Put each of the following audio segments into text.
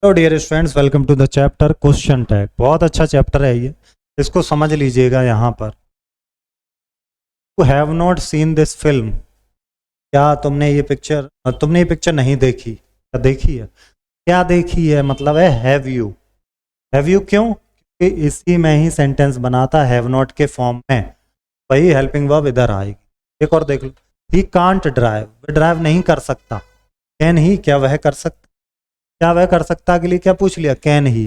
Hello dear students, welcome to the chapter question tag. बहुत अच्छा chapter है ये, इसको समझ लीजिएगा। यहाँ पर you have not seen this film. क्या तुमने ये पिक्चर नहीं देखी? क्या देखी है? क्या देखी है मतलब है हैव यू। हैव यू क्यों? क्योंकि इसी में ही सेंटेंस बनाता हैव नॉट के फॉर्म में, वही हेल्पिंग वर्ब इधर आएगी। एक और देख लो, ही कांट ड्राइव, वह ड्राइव नहीं कर सकता। कैन ही, क्या वह कर सकता? क्या वह कर सकता के लिए क्या पूछ लिया? Can he.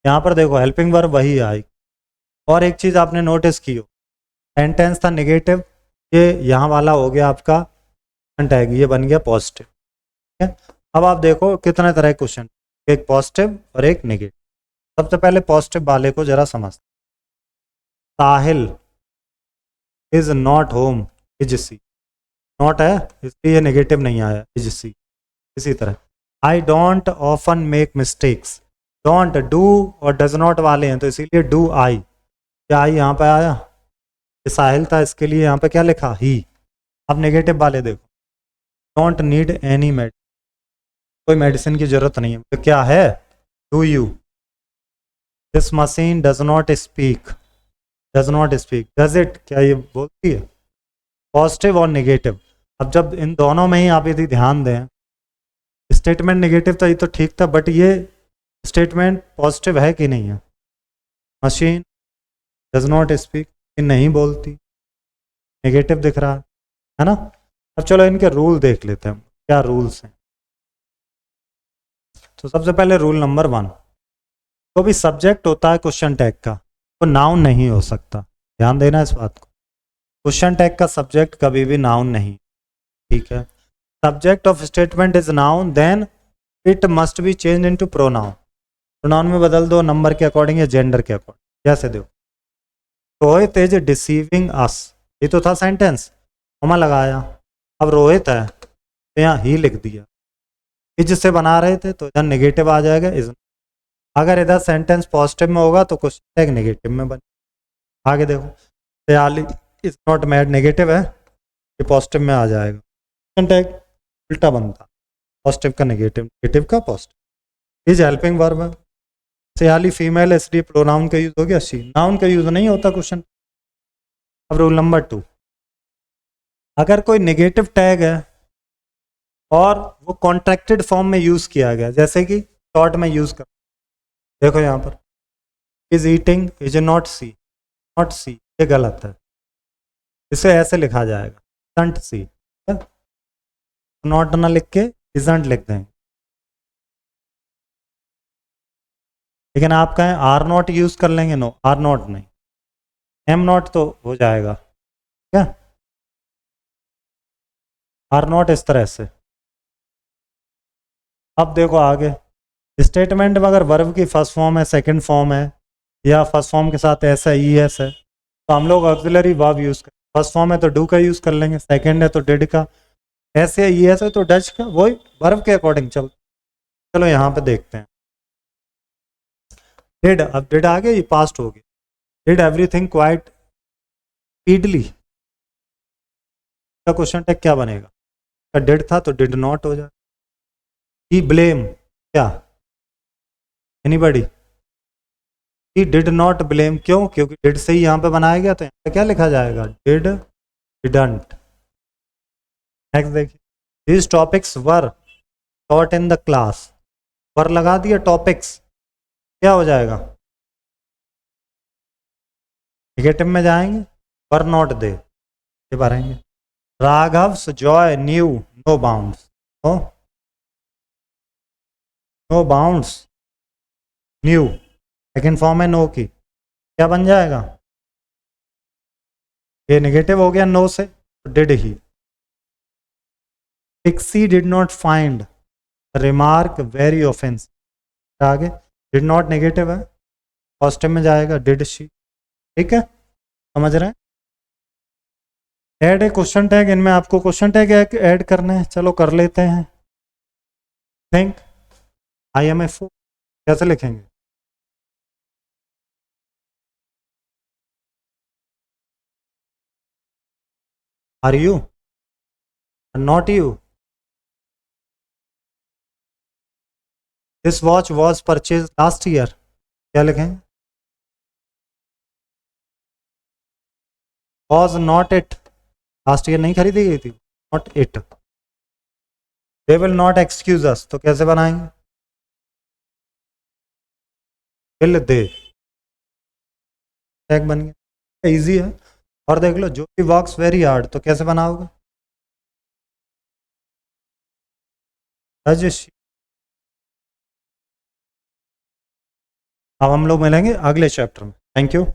यहाँ पर देखो हेल्पिंग वर्ब वही आई। और एक चीज आपने नोटिस की हो, सेंटेंस था नेगेटिव, ये यहाँ वाला हो गया आपका टैग, ये बन गया पॉजिटिव। ठीक है। अब आप देखो कितने तरह के क्वेश्चन, एक पॉजिटिव और एक नेगेटिव। सबसे पहले पॉजिटिव वाले को जरा समझ। Sahil is not home, is सी। नॉट है इसलिए नेगेटिव नहीं आया, इज सी। इसी तरह I don't often make mistakes, don't do और डज नॉट वाले हैं तो इसीलिए डू आई। क्या आई यहाँ पे आया? ये साहिल था, इसके लिए यहाँ पे क्या लिखा? ही। अब नेगेटिव वाले देखो, डोंट नीड एनी मेड, कोई मेडिसिन की जरूरत नहीं है, तो क्या है? Do you. This machine does not speak, does not speak. Does it, क्या ये बोलती है? पॉजिटिव और नेगेटिव। अब जब इन दोनों में ही आप यदि ध्यान दें, स्टेटमेंट नेगेटिव था ये तो ठीक था, बट ये स्टेटमेंट पॉजिटिव है कि नहीं है? मशीन डज नॉट स्पीक, ये नहीं बोलती, नेगेटिव दिख रहा है ना। अब चलो इनके रूल देख लेते हैं, क्या रूल्स हैं। तो सबसे पहले रूल नंबर 1, तो भी सब्जेक्ट होता है क्वेश्चन टैग का, वो नाउन नहीं हो सकता। ध्यान देना इस बात को, क्वेश्चन टैग का सब्जेक्ट कभी भी नाउन नहीं। ठीक है। Subject of statement is noun, then it must be change into pronoun. Pronoun में बदल दो नंबर के अकॉर्डिंग या जेंडर के अकॉर्डिंग। जैसे दो, रोहित इज डिसीविंग अस, ये तो था सेंटेंस, कॉमा लगाया। अब रोहित है तो यहाँ ही लिख दिया। इज से बना रहे थे तो इधर नेगेटिव आ जाएगा इज। अगर इधर सेंटेंस पॉजिटिव में होगा तो क्वेश्चन टैग नेगेटिव में बने। आगे देखो, दयाली इज नॉट मैड, नेगेटिव है, ये पॉजिटिव में आ जाएगा। क्वेश्चन टैग उल्टा बनता, पॉजिटिव का नेगेटिव, नेगेटिव का पॉजिटिव। इज हेल्पिंग वर्ब है, सयाली फीमेल है इसलिए प्रोनाउन का यूज हो गया सी, नाउन का यूज नहीं होता क्वेश्चन। अब रूल नंबर 2, अगर कोई नेगेटिव टैग है और वो कॉन्ट्रैक्टेड फॉर्म में यूज किया गया, जैसे कि शॉर्ट में यूज कर, देखो यहाँ पर इज ईटिंग, इज नॉट सी, नॉट सी ये गलत है, इसे ऐसे लिखा जाएगा डंट सी। नॉट ना लिख के इजंट लिख देंगे। लेकिन आप कहें आर नॉट यूज कर लेंगे, नो आर नॉट नहीं, एम नॉट तो हो जाएगा क्या, आर नॉट इस तरह से। अब देखो आगे, स्टेटमेंट में अगर वर्ब की फर्स्ट फॉर्म है, सेकंड फॉर्म है, या फर्स्ट फॉर्म के साथ एस है, ई एस है, तो हम लोग ऑक्सिलरी वर्ब यूज करें। फर्स्ट फॉर्म है तो डू का यूज कर लेंगे, सेकंड है तो डिड का, एस है ई एस है तो डच का, वही वर्ब के अकॉर्डिंग चल। चलो यहाँ पे देखते हैं, डिड, अब डिड आ गया, ये पास्ट हो गया। डिड एवरीथिंग क्वाइट स्पीडली का क्वेश्चन टैग क्या बनेगा? डिड था तो डिड नॉट हो जाए। ही ब्लेम, क्या anybody, he did not blame, क्यों? क्योंकि डिड से ही यहाँ पे बनाया गया, तो यहाँ पे क्या लिखा जाएगा? Did didn't. नेक्स्ट देखिए, these topics were taught in the class, were लगा दिया, टॉपिक्स क्या हो जाएगा? निगेटिव में जाएंगे, वर नॉट दे, ये भरेंगे। Raghav's joy knew no bounds, no no bounds, knew second form है नो की, क्या बन जाएगा? ये नेगेटिव हो गया नो से, डिड ही। पिक्सी did not find remark very offence, आगे डिड नॉट नेगेटिव है, पॉजिटिव में जाएगा डिड शी। ठीक है, समझ रहे हैं? ऐड ए क्वेश्चन टैग, इनमें आपको क्वेश्चन टैग ऐड करने हैं, चलो कर लेते हैं। Think I M A fool, कैसे लिखेंगे? Are you, not you, this watch was purchase last year, क्या लिखें? Was not it, last year नहीं खरीदी गई थी, not it. They will not excuse us, तो कैसे बनाएंगे? विल दे, टैग बन गया, इजी है। और देख लो, जो भी वर्क्स वेरी हार्ड, तो कैसे बनाओगे? राजेश, अब हम लोग मिलेंगे अगले चैप्टर में। Thank you.